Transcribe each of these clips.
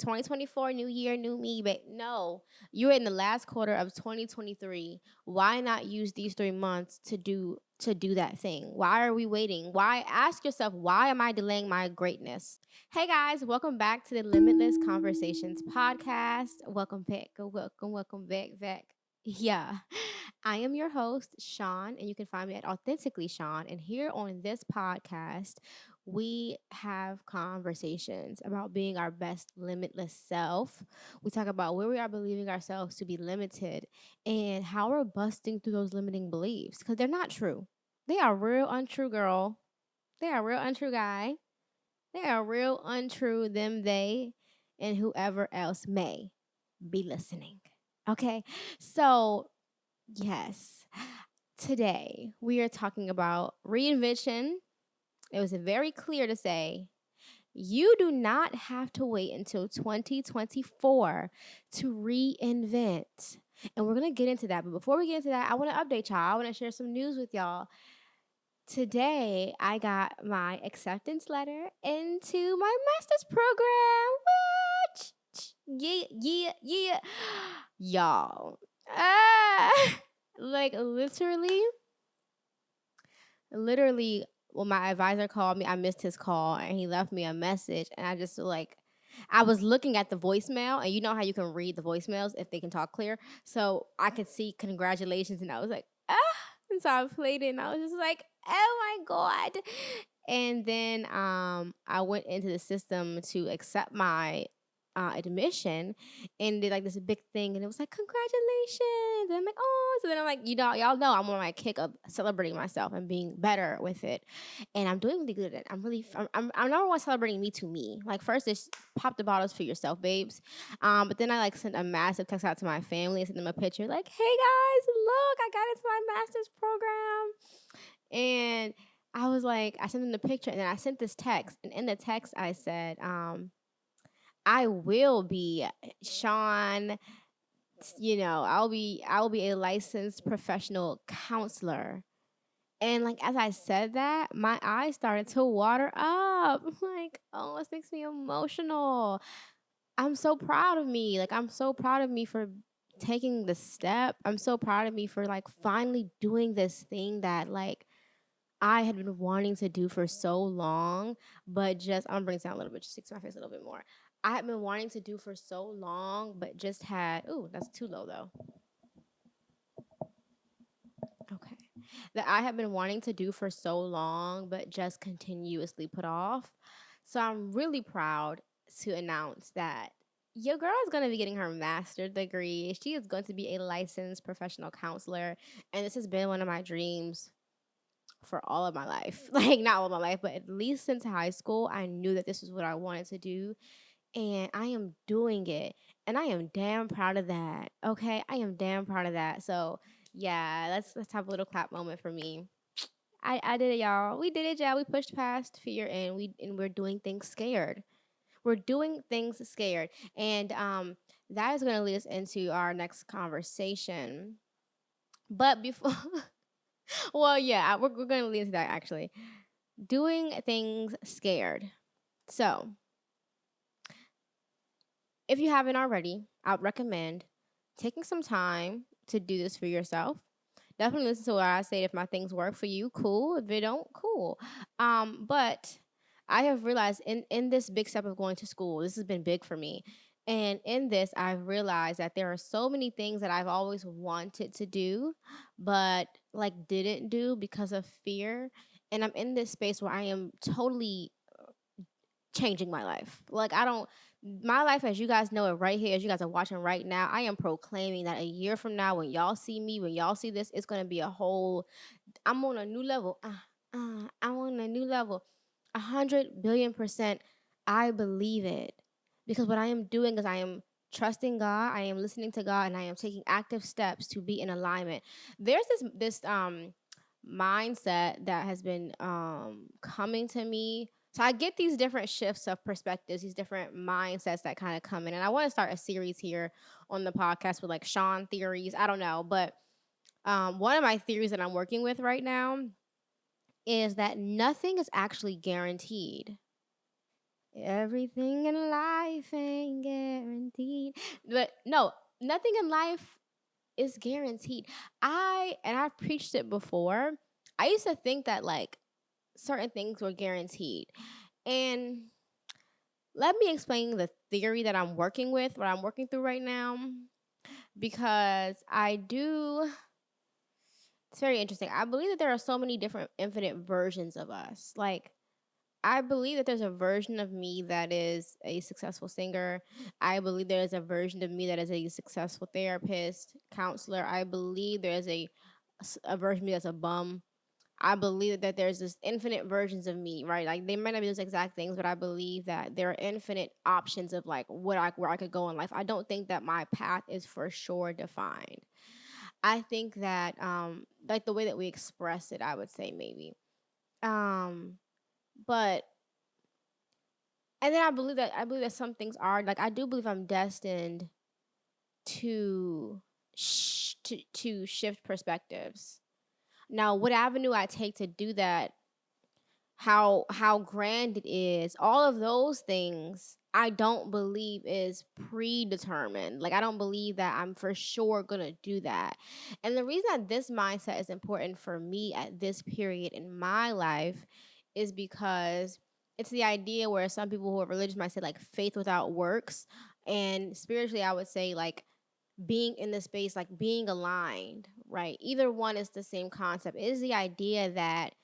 2024, new year, new me, but no, you're in the last quarter of 2023. Why not use these 3 months to do that thing? Why are we waiting? Why ask yourself, why am I delaying my greatness? Hey guys, welcome back to the Limitless Conversations podcast. Welcome back, welcome back. Yeah, I am your host, Shawn, and you can find me at Authentically Shawn. And here on this podcast, we have conversations about being our best limitless self. We talk about where we are believing ourselves to be limited and how we're busting through those limiting beliefs because they're not true. They are real untrue, girl. They are real untrue, guy. They are real untrue, them, they, and whoever else may be listening. Okay. So, yes, today we are talking about reinvention. It was very clear to say you do not have to wait until 2024 to reinvent. And we're going to get into that. But before we get into that, I want to update y'all. I want to share some news with y'all. Today, I got my acceptance letter into my master's program. What? Yeah. Y'all. Ah, like literally, when my advisor called me, I missed his call and he left me a message. And I just like, I was looking at the voicemail, and you know how you can read the voicemails if they can talk clear. So I could see congratulations, and I was like, ah. And so I played it, and I was just like, oh my God. And then I went into the system to accept my admission and did like this big thing, and it was like congratulations, and I'm like, oh. So then I'm like, y'all know I'm on my kick of celebrating myself and being better with it, and I'm doing really good at it. I'm number one celebrating me to me. Like, first is pop the bottles for yourself, babes. But then I like sent a massive text out to my family and sent them a picture like, hey guys, look, I got into my master's program. And I was like, I sent them the picture, and then I sent this text, and in the text I said, I will be Shawn, I will be a licensed professional counselor. And like as I said that, my eyes started to water up. Like, oh, this makes me emotional. I'm so proud of me. Like, I'm so proud of me for taking the step. I'm so proud of me for like finally doing this thing that like I had been wanting to do for so long, but just I'm gonna bring it down a little bit, just fix my face a little bit more. I had been wanting to do for so long, but just had that's too low though. Okay. That I have been wanting to do for so long, but just continuously put off. So I'm really proud to announce that your girl is going to be getting her master's degree. She is going to be a licensed professional counselor. And this has been one of my dreams for all of my life. Like, not all of my life, but at least since high school, I knew that this was what I wanted to do. And I am doing it. And I am damn proud of that. Okay. I am damn proud of that. So, yeah, let's have a little clap moment for me. I did it, y'all. We did it, y'all. We pushed past fear, and we're doing things scared. We're doing things scared. And that is gonna lead us into our next conversation. But before well, yeah, we're gonna lead into that actually. Doing things scared. So if you haven't already, I would recommend taking some time to do this for yourself. Definitely listen to what I say. If my things work for you, cool. If they don't, cool. But I have realized in this big step of going to school, this has been big for me. And in this, I've realized that there are so many things that I've always wanted to do, but like didn't do because of fear. And I'm in this space where I am totally changing my life. Like, I don't my life as you guys know it right here, as you guys are watching right now, I am proclaiming that a year from now, when y'all see me, when y'all see this, it's gonna be a whole I'm on a new level. I'm on a new level. 100 billion%. I believe it. Because what I am doing is I am trusting God, I am listening to God, and I am taking active steps to be in alignment. There's this mindset that has been coming to me. So I get these different shifts of perspectives, these different mindsets that kind of come in. And I want to start a series here on the podcast with like Shawn Theories. I don't know, but one of my theories that I'm working with right now is that nothing is actually guaranteed. Everything in life ain't guaranteed. But no, nothing in life is guaranteed. I've preached it before. I used to think that like certain things were guaranteed. And let me explain the theory that I'm working with, what I'm working through right now, because it's very interesting. I believe that there are so many different infinite versions of us. Like, I believe that there's a version of me that is a successful singer. I believe there is a version of me that is a successful therapist, counselor. I believe there's a version of me that's a bum. I believe that there's this infinite versions of me, right? Like they might not be those exact things, but I believe that there are infinite options of like where I could go in life. I don't think that my path is for sure defined. I think that like the way that we express it, I would say maybe. Um but and then I believe that some things are like I do believe I'm destined to to shift perspectives. Now, what avenue I take to do that, how grand it is, all of those things I don't believe is predetermined. Like I don't believe that I'm for sure going to do that. And the reason that this mindset is important for me at this period in my life is because it's the idea where some people who are religious might say like faith without works, and spiritually I would say like being in the space, like being aligned, right? Either one is the same concept. It is the idea that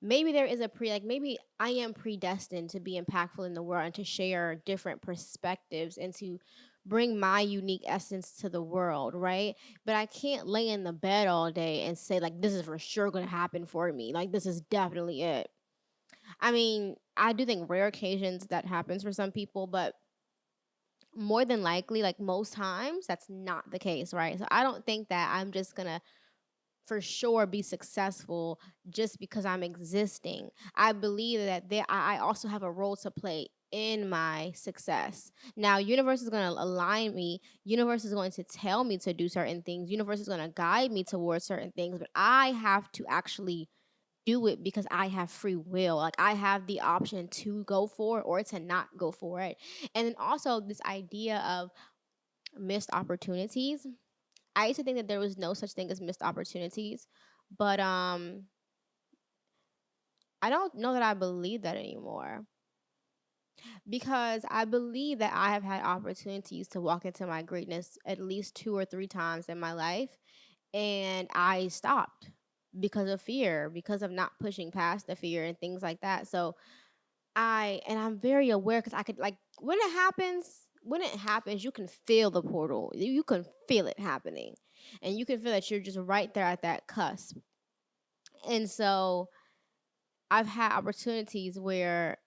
maybe there is like maybe I am predestined to be impactful in the world and to share different perspectives and to bring my unique essence to the world, right? But I can't lay in the bed all day and say like this is for sure going to happen for me. Like this is definitely it. I mean, I do think rare occasions that happens for some people, but more than likely, like most times, that's not the case, right? So I don't think that I'm just gonna for sure be successful just because I'm existing. I believe that I also have a role to play in my success. Now, universe is going to align me. Universe is going to tell me to do certain things. Universe is going to guide me towards certain things, but I have to actually do it because I have free will. Like I have the option to go for it or to not go for it. And then also this idea of missed opportunities. I used to think that there was no such thing as missed opportunities, but I don't know that I believe that anymore because I believe that I have had opportunities to walk into my greatness at least 2 or 3 times in my life, and I stopped because of fear, because of not pushing past the fear and things like that. So I'm very aware because I could like when it happens, you can feel the portal. You can feel it happening, and you can feel that you're just right there at that cusp. And so I've had opportunities where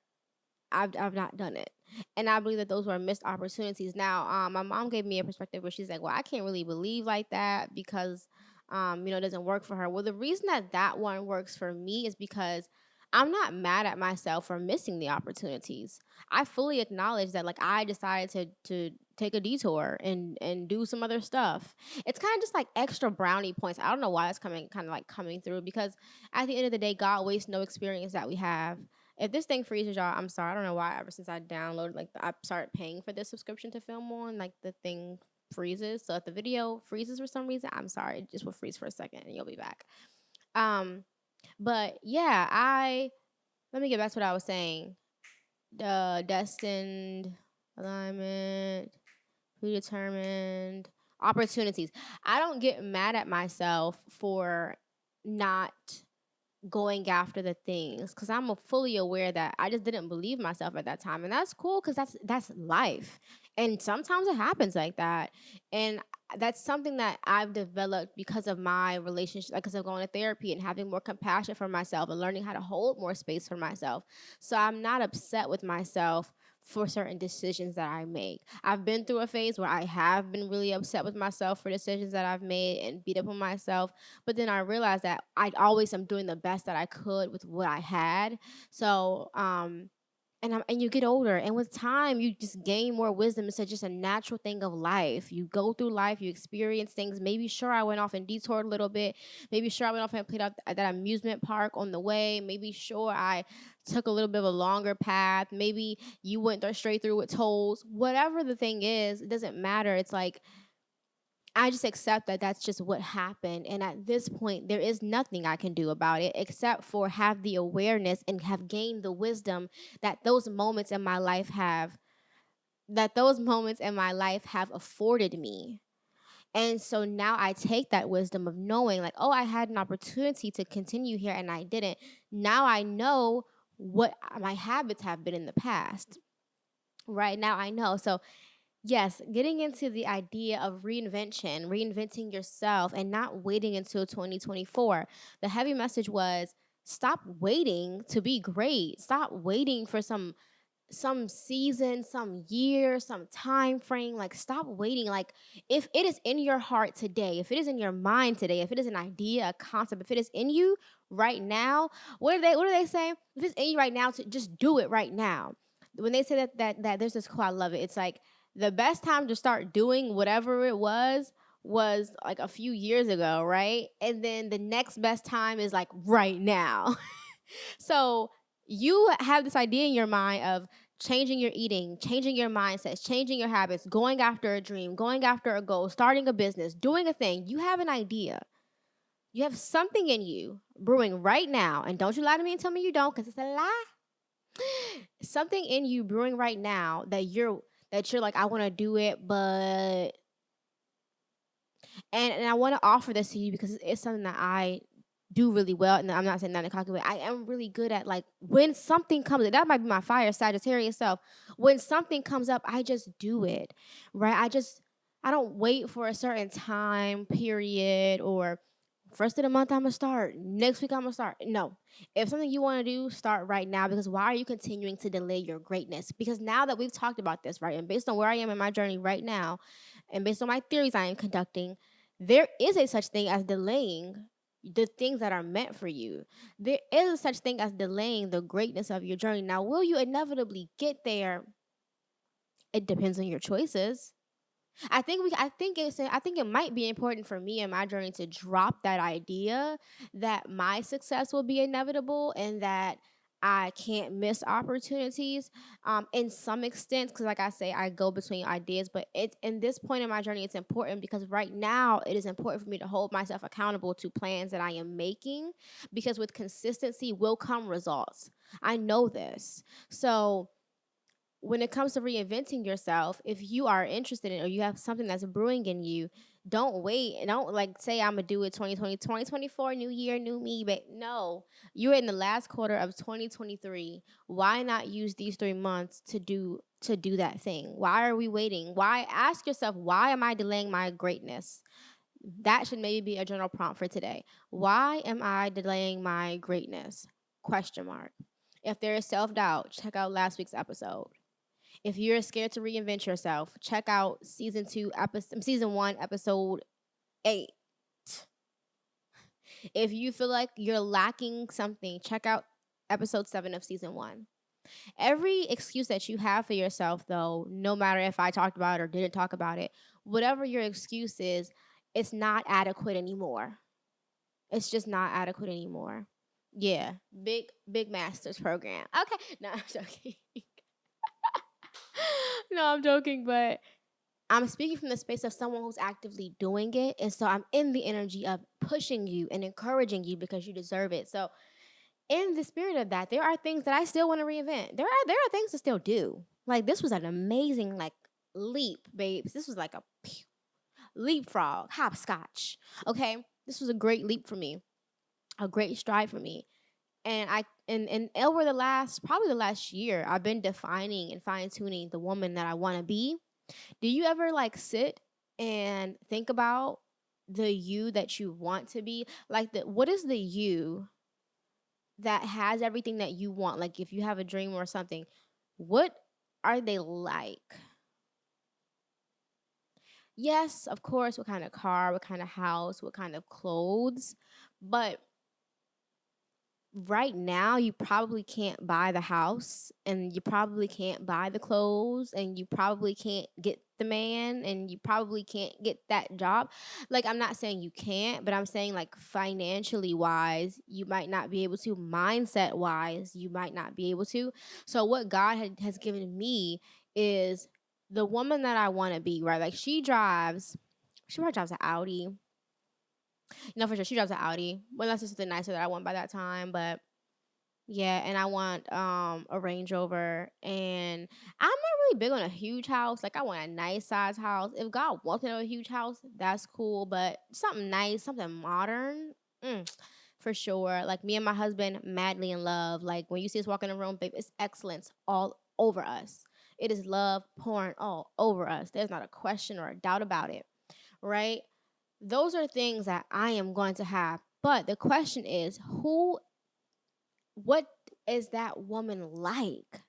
I've not done it. And I believe that those were missed opportunities. Now, my mom gave me a perspective where she's like, "Well, I can't really believe like that because, it doesn't work for her." Well, the reason that that one works for me is because I'm not mad at myself for missing the opportunities. I fully acknowledge that, like, I decided to take a detour and do some other stuff. It's kind of just like extra brownie points. I don't know why that's coming through because at the end of the day, God wastes no experience that we have. If this thing freezes, y'all, I'm sorry. I don't know why. Ever since I downloaded, like, I started paying for this subscription to film on, like, the thing freezes. So if the video freezes for some reason, I'm sorry. It just will freeze for a second, and you'll be back. Um, but yeah, let me get back to what I was saying. The destined alignment, predetermined opportunities. I don't get mad at myself for not going after the things because I'm fully aware that I just didn't believe myself at that time, and that's cool because that's life, and sometimes it happens like that, and that's something that I've developed because of my relationship, because of going to therapy and having more compassion for myself and learning how to hold more space for myself. So I'm not upset with myself for certain decisions that I make. I've been through a phase where I have been really upset with myself for decisions that I've made and beat up on myself, but then I realized that I always am doing the best that I could with what I had. So, And you get older, and with time you just gain more wisdom. It's just a natural thing of life. You go through life, you experience things. Maybe sure I went off and detoured a little bit. Maybe sure I went off and played out at that amusement park on the way. Maybe sure I took a little bit of a longer path. Maybe you went there straight through with tolls. Whatever the thing is, it doesn't matter. It's like I just accept that that's just what happened. And at this point, there is nothing I can do about it except for have the awareness and have gained the wisdom that those moments in my life have afforded me. And so now I take that wisdom of knowing, like, oh, I had an opportunity to continue here and I didn't. Now I know what my habits have been in the past. Right now I know. So yes, getting into the idea of reinventing yourself and not waiting until 2024. The heavy message was stop waiting to be great. Stop waiting for some season, some year, some time frame. Like stop waiting. Like if it is in your heart today, if it is in your mind today, if it is an idea, a concept, if it is in you right now, what do they say? If it's in you right now, to just do it right now. When they say that there's this quote, I love it. It's like the best time to start doing whatever it was like a few years ago, right? And then the next best time is like right now. So you have this idea in your mind of changing your eating, changing your mindsets, changing your habits, going after a dream, going after a goal, starting a business, doing a thing. You have an idea. You have something in you brewing right now. And don't you lie to me and tell me you don't, because it's a lie. Something in you brewing right now that you're like, I want to do it, but and I want to offer this to you because it's something that I do really well. And I'm not saying that in a cocky way. I am really good at like when something comes, that might be my fire Sagittarius self. When something comes up, I just do it, right? I don't wait for a certain time period or first of the month I'm gonna start. Next week I'm gonna start. No, if something you want to do, start right now. Because why are you continuing to delay your greatness? Because now that we've talked about this, right, and based on where I am in my journey right now, and based on my theories I am conducting, there is a such thing as delaying the things that are meant for you. There is a such thing as delaying the greatness of your journey. Now, will you inevitably get there? It depends on your choices. I think it might be important for me in my journey to drop that idea that my success will be inevitable and that I can't miss opportunities in some extent, because like I say, I go between ideas, but it's in this point in my journey it's important because right now it is important for me to hold myself accountable to plans that I am making, because with consistency will come results. I know this. So when it comes to reinventing yourself, if you are interested in or you have something that's brewing in you, don't wait and don't like say I'm gonna do it 2020, 2024, new year, new me. But no, you're in the last quarter of 2023. Why not use these 3 months to do that thing? Why are we waiting? Why ask yourself, why am I delaying my greatness? That should maybe be a general prompt for today. Why am I delaying my greatness? Question mark. If there is self-doubt, check out last week's episode. If you're scared to reinvent yourself, check out season 1, episode 8. If you feel like you're lacking something, check out episode 7 of season 1. Every excuse that you have for yourself, though, no matter if I talked about it or didn't talk about it, whatever your excuse is, it's not adequate anymore. It's just not adequate anymore. Yeah, big master's program. Okay, no, I'm joking. No, I'm joking, but I'm speaking from the space of someone who's actively doing it. And so I'm in the energy of pushing you and encouraging you because you deserve it. So in the spirit of that, there are things that I still want to reinvent. There are things to still do. Like this was an amazing like leap, babes. This was like a leapfrog, hopscotch. Okay. This was a great leap for me, a great stride for me. And over the last year, I've been defining and fine tuning the woman that I want to be. Do you ever like sit and think about the you that you want to be? Like what is the you that has everything that you want? Like if you have a dream or something, what are they like? Yes, of course, what kind of car, what kind of house, what kind of clothes, but right now you probably can't buy the house, and you probably can't buy the clothes, and you probably can't get the man, and you probably can't get that job. Like, I'm not saying you can't, but I'm saying, like, financially wise, you might not be able to. Mindset wise, you might not be able to. So what God has given me is the woman that I want to be, right? Like, she probably drives an Audi. No, for sure. She drives an Audi. Well, that's just something nicer that I want by that time. But yeah, and I want a Range Rover. And I'm not really big on a huge house. Like, I want a nice size house. If God wants me to have a huge house, that's cool. But something nice, something modern, mm, for sure. Like, me and my husband, madly in love. Like, when you see us walk in the room, babe, it's excellence all over us. It is love pouring all over us. There's not a question or a doubt about it, right? Those are things that I am going to have. But the question is, what is that woman like?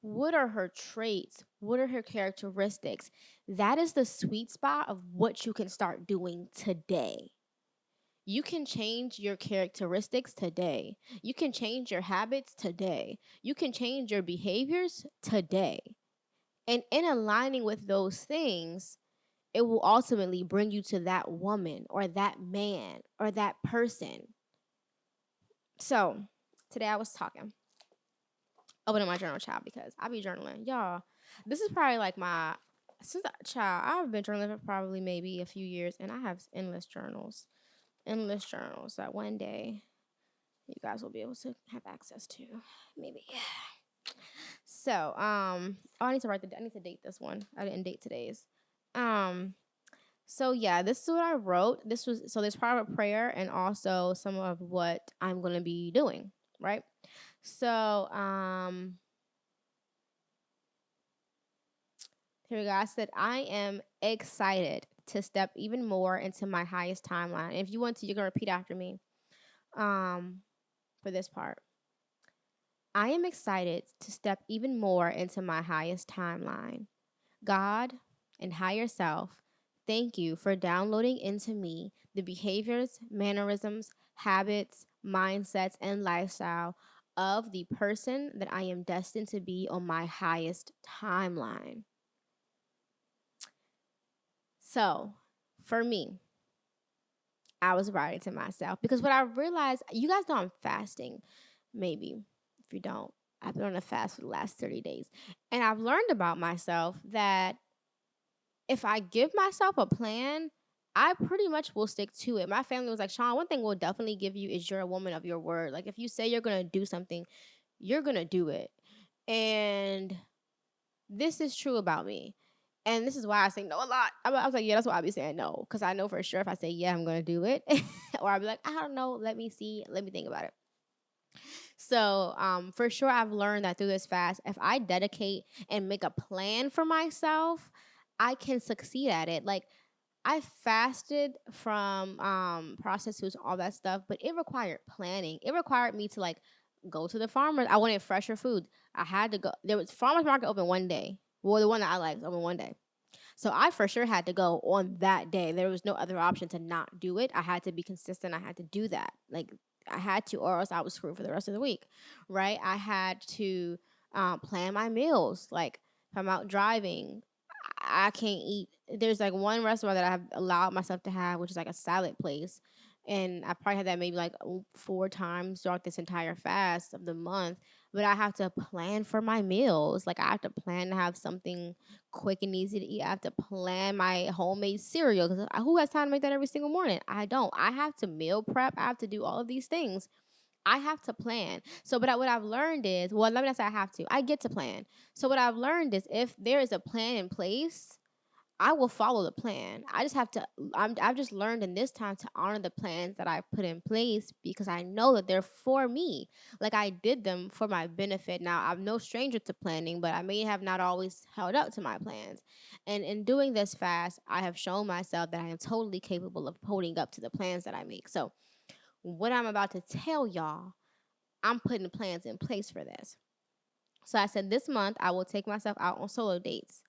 What are her traits? What are her characteristics? That is the sweet spot of what you can start doing today. You can change your characteristics today. You can change your habits today. You can change your behaviors today. And in aligning with those things, it will ultimately bring you to that woman or that man or that person. So today I was opening my journal, child, because I be journaling. Y'all, this is probably like since child, I've been journaling for probably maybe a few years, and I have endless journals. Endless journals that one day you guys will be able to have access to. Maybe. So, oh, I need to date this one. I didn't date today's. Um, So yeah, this is what I wrote. There's part of a prayer and also some of what I'm gonna be doing, right? So here we go. I said I am excited to step even more into my highest timeline. And if you want to, you can repeat after me. For this part. I am excited to step even more into my highest timeline. God and higher self, thank you for downloading into me the behaviors, mannerisms, habits, mindsets, and lifestyle of the person that I am destined to be on my highest timeline. So, for me, I was writing to myself because what I realized, you guys know I'm fasting, maybe. If you don't, I've been on a fast for the last 30 days. And I've learned about myself that if I give myself a plan, I pretty much will stick to it. My family was like, Shawn, one thing we'll definitely give you is you're a woman of your word. Like, if you say you're going to do something, you're going to do it. And this is true about me. And this is why I say no a lot. I was like, yeah, that's why I be saying no. Because I know for sure if I say, yeah, I'm going to do it. Or I'll be like, I don't know. Let me see. Let me think about it. So, for sure, I've learned that through this fast, if I dedicate and make a plan for myself, I can succeed at it. Like, I fasted from processed foods, all that stuff, but it required planning. It required me to like go to the farmers. I wanted fresher food. I had to go. There was farmers market open one day. Well, the one that I liked open one day. So I for sure had to go on that day. There was no other option to not do it. I had to be consistent. I had to do that. Like, I had to, or else I was screwed for the rest of the week, right? I had to plan my meals. Like, if I'm out driving, I can't eat. There's like one restaurant that I have allowed myself to have, which is like a salad place. And I probably had that maybe like 4 times throughout this entire fast of the month. But I have to plan for my meals. Like, I have to plan to have something quick and easy to eat. I have to plan my homemade cereal because who has time to make that every single morning? I don't. I have to meal prep. I have to do all of these things. I have to plan. So, but what I've learned is, well, let me not say I have to. I get to plan. So, what I've learned is, if there is a plan in place, I will follow the plan. I just have to. I've just learned in this time to honor the plans that I put in place because I know that they're for me. Like, I did them for my benefit. Now, I'm no stranger to planning, but I may have not always held up to my plans. And in doing this fast, I have shown myself that I am totally capable of holding up to the plans that I make. So, what I'm about to tell y'all, I'm putting plans in place for this. So I said this month I will take myself out on solo dates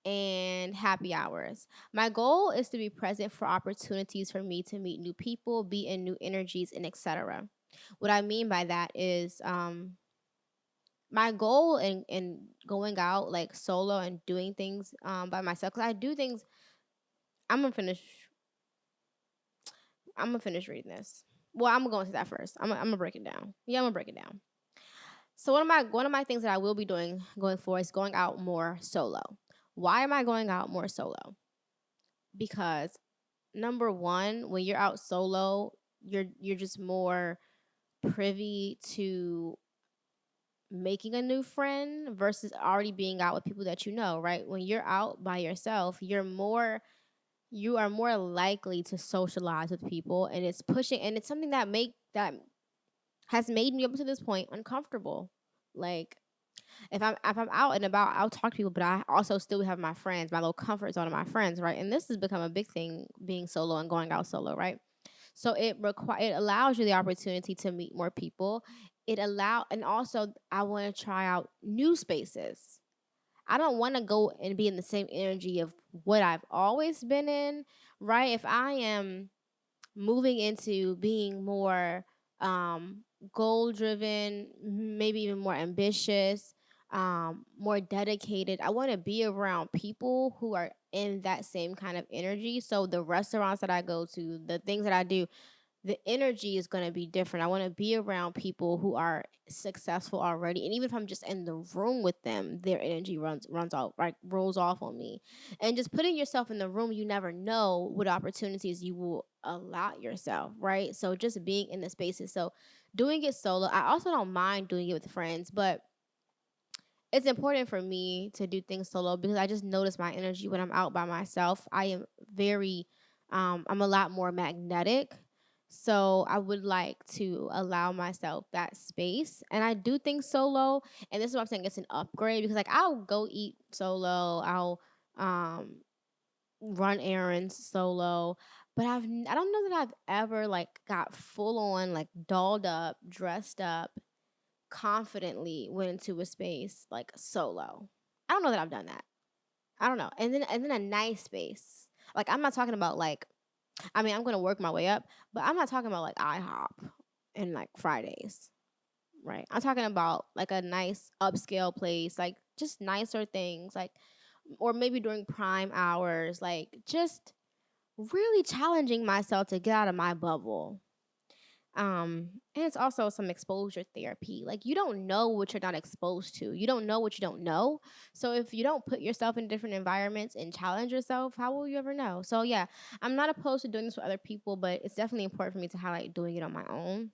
and happy hours. My goal is to be present for opportunities for me to meet new people, be in new energies, and etc. What I mean by that is my goal in going out like solo and doing things by myself, because I do things. I'm gonna finish. I'm gonna finish reading this. Well, I'm gonna go into that first. I'm gonna break it down. Yeah, I'm gonna break it down. So one of my things that I will be doing going forward is going out more solo. Why am I going out more solo? Because number one, when you're out solo, you're just more privy to making a new friend versus already being out with people that you know, right? When you're out by yourself, you are more likely to socialize with people, and it's pushing, and it's something that has made me up to this point uncomfortable. Like if I'm out and about, I'll talk to people, but I also still have my friends, my little comfort zone of my friends, right? And this has become a big thing, being solo and going out solo, right? So it allows you the opportunity to meet more people. And also I want to try out new spaces. I don't want to go and be in the same energy of what I've always been in, right? If I am moving into being more um, goal driven, maybe even more ambitious, more dedicated. I want to be around people who are in that same kind of energy. So the restaurants that I go to, the things that I do, the energy is going to be different. I want to be around people who are successful already, and even if I'm just in the room with them, their energy runs off, like rolls off on me. And just putting yourself in the room, you never know what opportunities you will allow yourself, right? So just being in the spaces. So doing it solo, I also don't mind doing it with friends, but it's important for me to do things solo because I just notice my energy when I'm out by myself. I am very, I'm a lot more magnetic. So I would like to allow myself that space. And I do things solo. And this is what I'm saying, it's an upgrade because, like, I'll go eat solo, I'll um, run errands solo. But I don't know that I've ever like got full on like dolled up, dressed up, confidently went into a space like solo. I don't know that I've done that. I don't know. And then a nice space. Like I'm not talking about like, I mean, I'm gonna work my way up, but I'm not talking about like IHOP and like Fridays. Right. I'm talking about like a nice upscale place, like just nicer things, like or maybe during prime hours, like just really challenging myself to get out of my bubble. And it's also some exposure therapy. Like you don't know what you're not exposed to. You don't know what you don't know. So if you don't put yourself in different environments and challenge yourself, how will you ever know? So yeah, I'm not opposed to doing this with other people, but it's definitely important for me to highlight doing it on my own.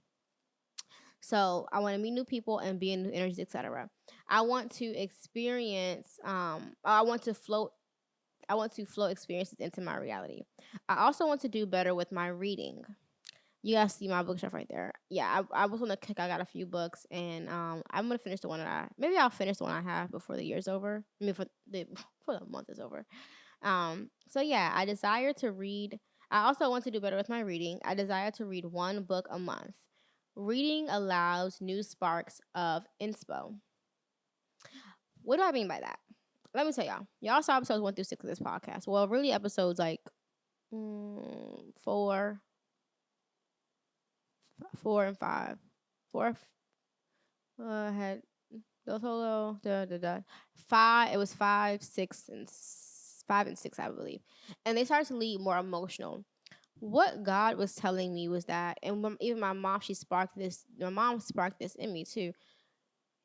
So I want to meet new people and be in new energies, etc. I want to experience I want to flow experiences into my reality. I also want to do better with my reading. You guys see my bookshelf right there. Yeah, I was on the kick. I got a few books, and I'm gonna finish the one that maybe I'll finish the one I have before the year's over. I mean, for the before the month is over. So yeah, I desire to read. I also want to do better with my reading. I desire to read one book a month. Reading allows new sparks of inspo. What do I mean by that? Let me tell y'all. Y'all saw episodes 1 through 6 of this podcast. Well, really episodes like four, 4 and 5. Four, had the solo, five. It was 5 and 6, I believe, and they started to lead more emotional. What God was telling me was that, and even my mom, she sparked this. My mom sparked this in me too.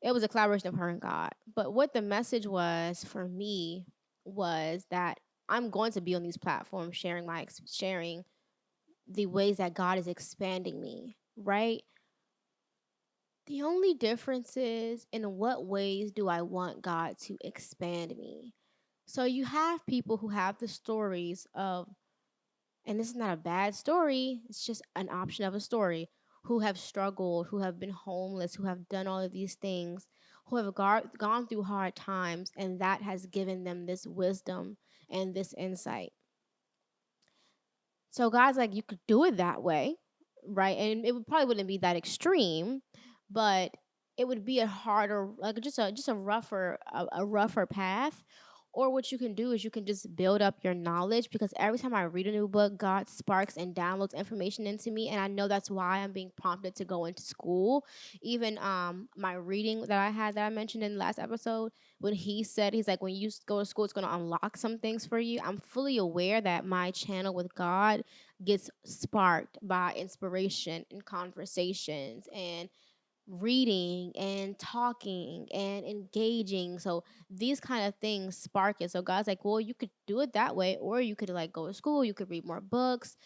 It was a collaboration of her and God. But what the message was for me was that I'm going to be on these platforms sharing the ways that God is expanding me, right? The only difference is in what ways do I want God to expand me? So you have people who have the stories of, and this is not a bad story, it's just an option of a story, who have struggled, who have been homeless, who have done all of these things, who have gone through hard times, and that has given them this wisdom and this insight. So God's like, you could do it that way, right? And it would probably wouldn't be that extreme, but it would be a harder, like just a rougher path. or what you can do is you can just build up your knowledge, because every time I read a new book, God sparks and downloads information into me, and I know that's why I'm being prompted to go into school. Even my reading that I had that I mentioned in the last episode, when he said, he's like, when you go to school, it's going to unlock some things for you. I'm fully aware that my channel with God gets sparked by inspiration and conversations and reading and talking and engaging. So these kind of things spark it. So God's like, well, you could do it that way, or you could like go to school, you could read more books.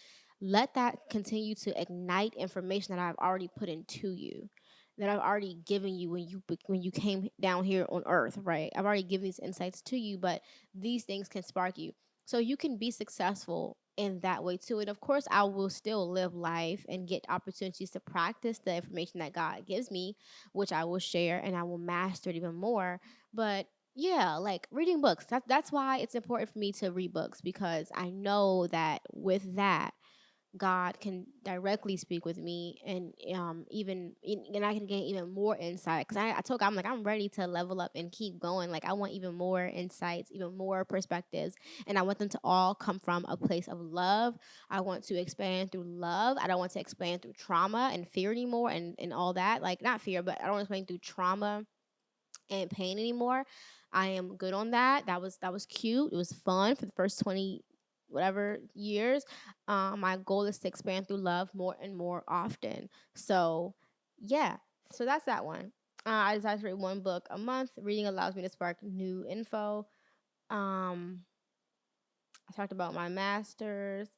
Let that continue to ignite information that I've already put into you, that I've already given you when you came down here on earth, right? I've already given these insights to you, but these things can spark you. So you can be successful in that way too. And of course, I will still live life and get opportunities to practice the information that God gives me, which I will share and I will master it even more. But yeah, like reading books. That's why it's important for me to read books, because I know that with that, God can directly speak with me, and and I can gain even more insight. Because I told God, I'm like, I'm ready to level up and keep going. Like I want even more insights, even more perspectives, and I want them to all come from a place of love. I want to expand through love. I don't want to expand through trauma and fear anymore, and all that. Like not fear, but I don't want to expand through trauma and pain anymore. I am good on that. That was cute. It was fun for the first 20 whatever years. My goal is to expand through love more and more often. So yeah, so that's that one. I decided to read one book a month. Reading allows me to spark new info. Um, I talked about my masters.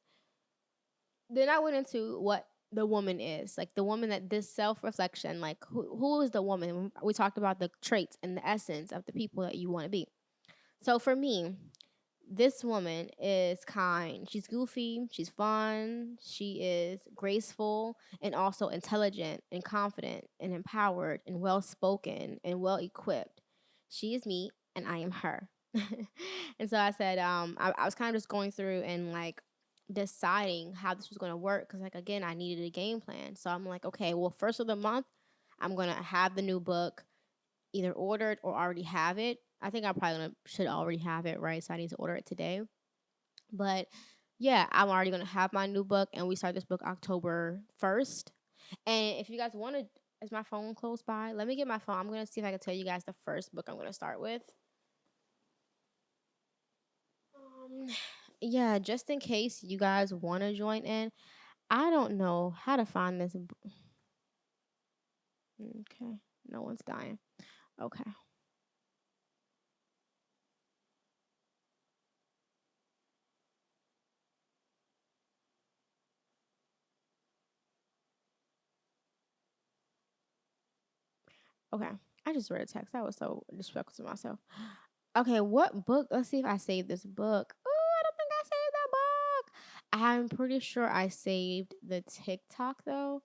Then I went into what the woman is, like the woman, that this self-reflection, like who is the woman. We talked about the traits and the essence of the people that you want to be. So for me, this woman is kind. She's goofy, she's fun, she is graceful, and also intelligent and confident and empowered and well spoken and well equipped. She is me and I am her. And so I said, I was kind of just going through and like deciding how this was going to work, because like again, I needed a game plan. So I'm like, okay, well, first of the month, I'm going to have the new book either ordered or already have it. I think I probably should already have it, right? So I need to order it today. But yeah, I'm already gonna have my new book, and we start this book October 1st. And if you guys want to, is my phone close by? Let me get my phone. I'm gonna see if I can tell you guys the first book I'm gonna start with. Um, yeah, just in case you guys want to join in. I don't know how to find this. Okay, no one's dying. Okay. Okay. I just read a text. That was so disrespectful to myself. Okay, what book? Let's see if I saved this book. Oh, I don't think I saved that book. I'm pretty sure I saved the TikTok though,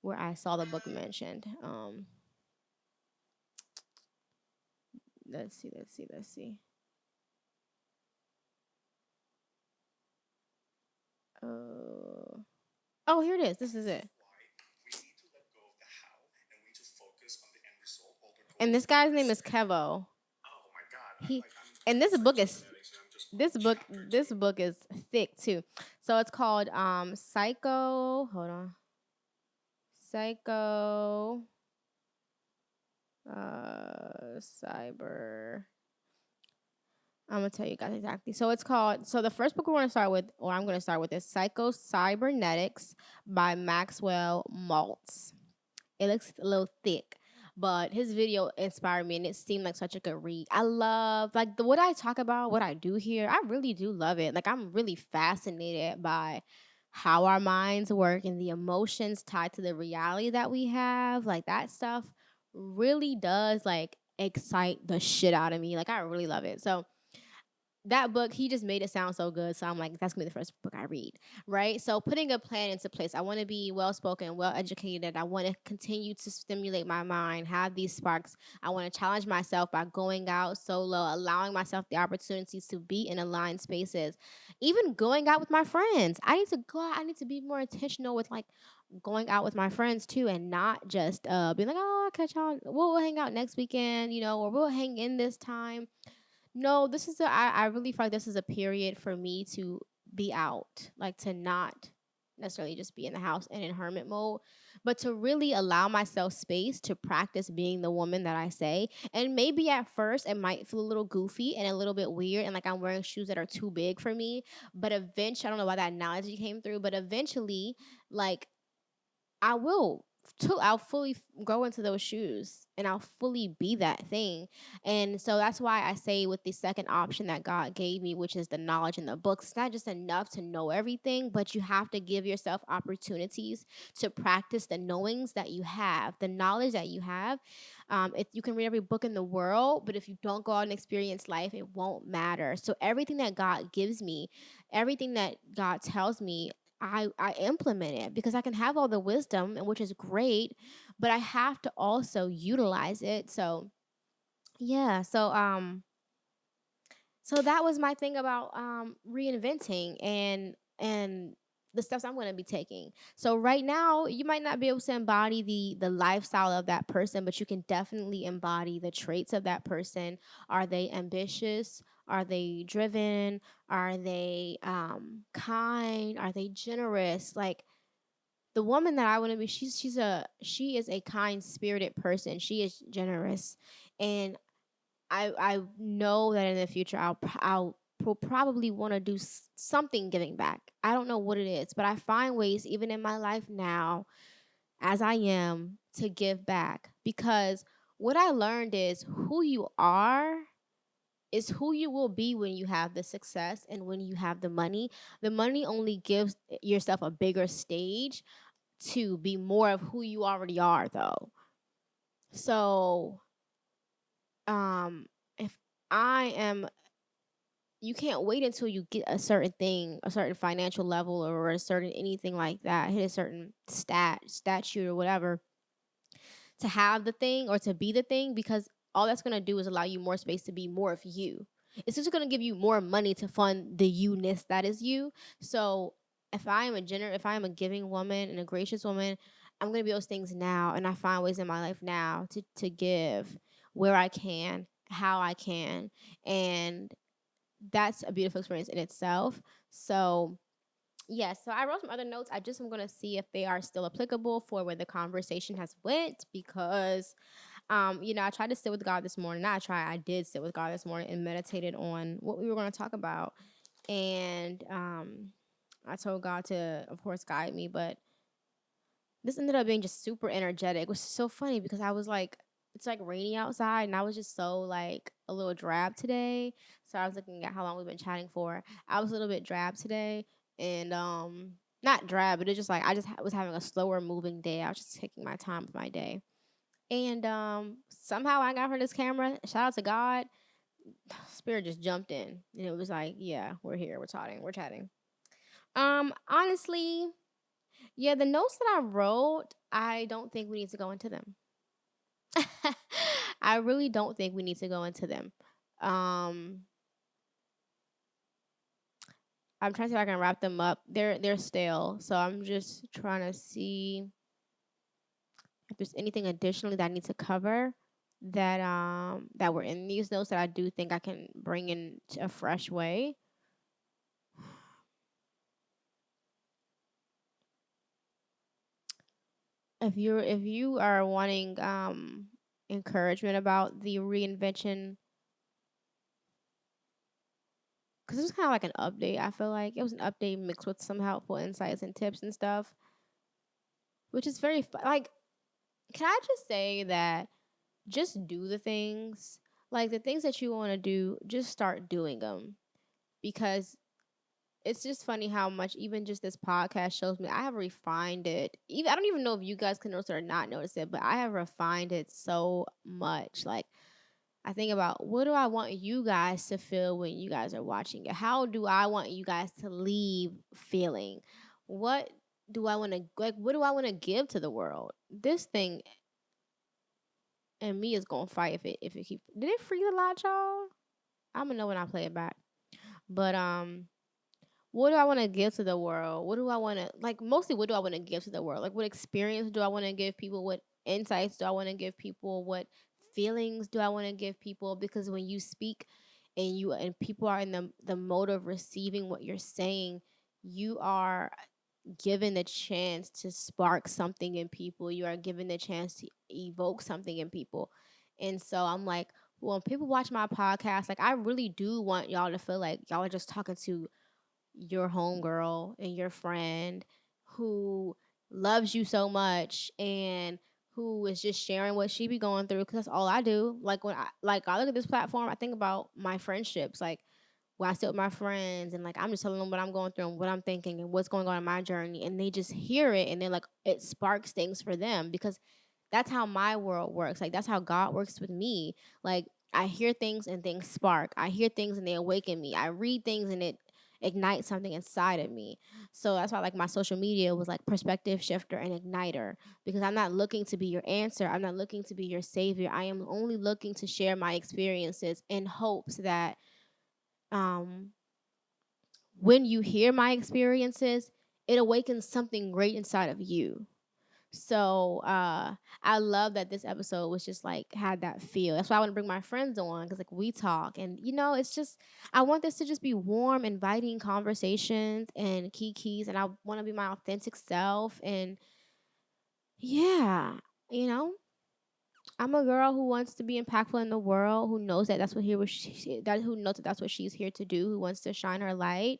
where I saw the book mentioned. Let's see. Uh, oh, here it is. This is it. And this guy's name is Kevo. He and this book is thick too. So it's called Psycho. Hold on. Psycho cyber. I'm gonna tell you guys exactly. So it's called. So the first book we're gonna start with, or I'm gonna start with, is Psycho Cybernetics by Maxwell Maltz. It looks a little thick, but his video inspired me, and it seemed like such a good read. I love like what I talk about, what I do here. I really do love it. Like I'm really fascinated by how our minds work and the emotions tied to the reality that we have. Like that stuff really does like excite the shit out of me. Like I really love it. So that book, he just made it sound so good. So I'm like, that's gonna be the first book I read, right? So putting a plan into place. I want to be well spoken, well educated. I want to continue to stimulate my mind, have these sparks. I want to challenge myself by going out solo, allowing myself the opportunities to be in aligned spaces, even going out with my friends. I need to go out. I need to be more intentional with like going out with my friends too, and not just being like, oh, I'll catch y'all. We'll hang out next weekend, or we'll hang in this time. No, this is I really feel like this is a period for me to be out, like to not necessarily just be in the house and in hermit mode, but to really allow myself space to practice being the woman that I say. And maybe at first it might feel a little goofy and a little bit weird and like I'm wearing shoes that are too big for me. But eventually, I don't know why that analogy came through, but eventually, like I will. I'll fully go into those shoes and I'll fully be that thing. And so that's why I say with the second option that God gave me, which is the knowledge in the books, it's not just enough to know everything, but you have to give yourself opportunities to practice the knowings that you have, the knowledge that you have. If you can read every book in the world, but if you don't go out and experience life, it won't matter. So everything that God gives me, everything that God tells me, I implement it because I can have all the wisdom, and which is great, but I have to also utilize it. So yeah, so that was my thing about reinventing and the steps I'm going to be taking. So right now, you might not be able to embody the lifestyle of that person, but you can definitely embody the traits of that person. Are they ambitious? Are they driven? Are they kind? Are they generous? Like the woman that I want to be, she is a kind spirited person. She is generous, and I know that in the future will probably want to do something giving back. I don't know what it is, but I find ways even in my life now as I am to give back because what I learned is who you are is who you will be when you have the success and when you have the money. The money only gives yourself a bigger stage to be more of who you already are though. So, if I am you can't wait until you get a certain thing, a certain financial level or a certain anything like that, hit a certain statute or whatever to have the thing or to be the thing because all that's going to do is allow you more space to be more of you. It's just going to give you more money to fund the you-ness that is you. So if I am a giving woman and a gracious woman, I'm going to be those things now. And I find ways in my life now to give where I can, how I can. And that's a beautiful experience in itself. So yes, so I wrote some other notes. I just am gonna see if they are still applicable for where the conversation has went because I tried to sit with God this morning. Not I did sit with God this morning and meditated on what we were gonna talk about. And I told God to of course guide me, but this ended up being just super energetic, which is so funny because I was like, it's like rainy outside, and I was just so like a little drab today. So I was looking at how long we've been chatting for. I was a little bit drab today, and not drab, but it's just like I just was having a slower moving day. I was just taking my time with my day, and somehow I got for this camera. Shout out to God. Spirit just jumped in, and it was like, yeah, we're here, we're chatting. Honestly, yeah, the notes that I wrote, I don't think we need to go into them. I really don't think we need to go into them. Um, I'm trying to see if I can wrap them up. They're stale, so I'm just trying to see if there's anything additionally that I need to cover that were in these notes that I do think I can bring in a fresh way. If you are wanting encouragement about the reinvention, because it was kind of like an update. I feel like it was an update mixed with some helpful insights and tips and stuff, which is very like. Can I just say that just do the things like the things that you want to do. Just start doing them because it's just funny how much even just this podcast shows me I have refined it. Even I don't even know if you guys can notice it or not notice it, but I have refined it so much. Like I think about what do I want you guys to feel when you guys are watching it? How do I want you guys to leave feeling? What do I want to like? What do I want to give to the world? This thing and me is gonna fight if it keep. Did it freeze a lot, y'all? I'm gonna know when I play it back. But what do I want to give to the world? What do I want to like? Mostly, what do I want to give to the world? Like, what experience do I want to give people? What insights do I want to give people? What feelings do I want to give people? Because when you speak and people are in the mode of receiving what you're saying, you are given the chance to spark something in people. You are given the chance to evoke something in people. And so I'm like, when people watch my podcast, like I really do want y'all to feel like y'all are just talking to your homegirl and your friend who loves you so much and who is just sharing what she be going through, because that's all I do. Like when I look at this platform, I think about my friendships. Like when I sit with my friends and like I'm just telling them what I'm going through and what I'm thinking and what's going on in my journey, and they just hear it and they're like, it sparks things for them, because that's how my world works. Like that's how God works with me. Like I hear things and things spark. I hear things and they awaken me. I read things and it ignites something inside of me. So that's why like my social media was like perspective shifter and igniter, because I'm not looking to be your answer. I'm not looking to be your savior. I am only looking to share my experiences in hopes that um when you hear my experiences, it awakens something great inside of you. So I love that this episode was just like had that feel. That's why I want to bring my friends on, because like we talk, and it's just I want this to just be warm, inviting conversations and keys, and I want to be my authentic self. And yeah, you know, I'm a girl who wants to be impactful in the world, who knows that that's what here was that who knows that that's what she's here to do, who wants to shine her light,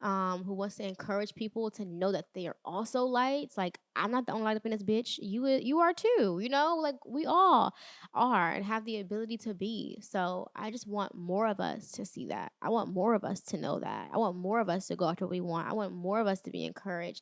who wants to encourage people to know that they are also lights. Like I'm not the only light up in this bitch. You are too. Like we all are and have the ability to be. So I just want more of us to see that. I want more of us to know that. I want more of us to go after what we want. I want more of us to be encouraged,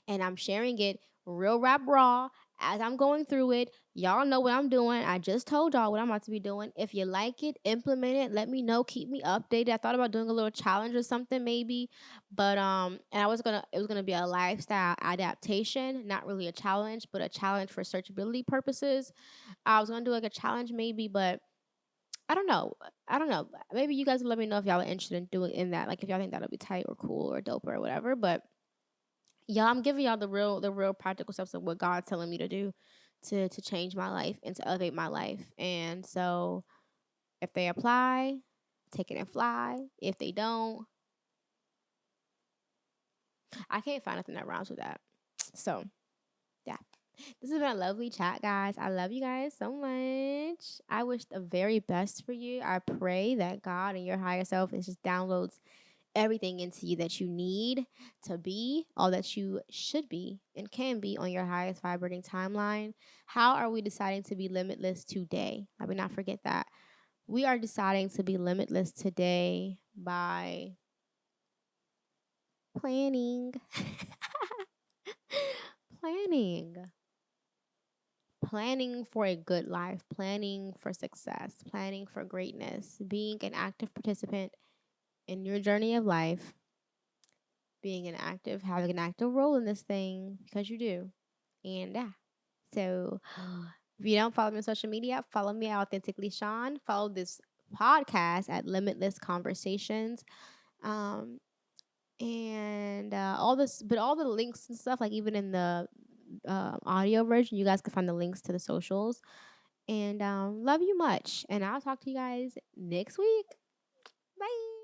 and I'm sharing it real rap raw as I'm going through it. Y'all know what I'm doing. I just told y'all what I'm about to be doing. If you like it, implement it. Let me know. Keep me updated. I thought about doing a little challenge or something maybe, but and it was gonna be a lifestyle adaptation, not really a challenge, but a challenge for searchability purposes. I was gonna do like a challenge maybe, but I don't know. I don't know. Maybe you guys will let me know if y'all are interested in doing in that. Like if y'all think that'll be tight or cool or dope or whatever. But yeah, I'm giving y'all the real practical steps of what God's telling me to do to change my life and to elevate my life. And so if they apply, take it and fly. If they don't, I can't find nothing that rhymes with that. So yeah. This has been a lovely chat, guys. I love you guys so much. I wish the very best for you. I pray that God and your higher self is just downloads everything into you that you need to be all that you should be and can be on your highest vibrating timeline. How are we deciding to be limitless today? Let me not forget that. We are deciding to be limitless today by planning. planning. Planning for a good life, planning for success, planning for greatness, being an active participant in your journey of life, having an active role in this thing because you do. And yeah. So if you don't follow me on social media, follow me at Authentically Shawn. Follow this podcast at Limitless Conversations. Um, and all the links and stuff, like even in the audio version, you guys can find the links to the socials. And love you much. And I'll talk to you guys next week. Bye.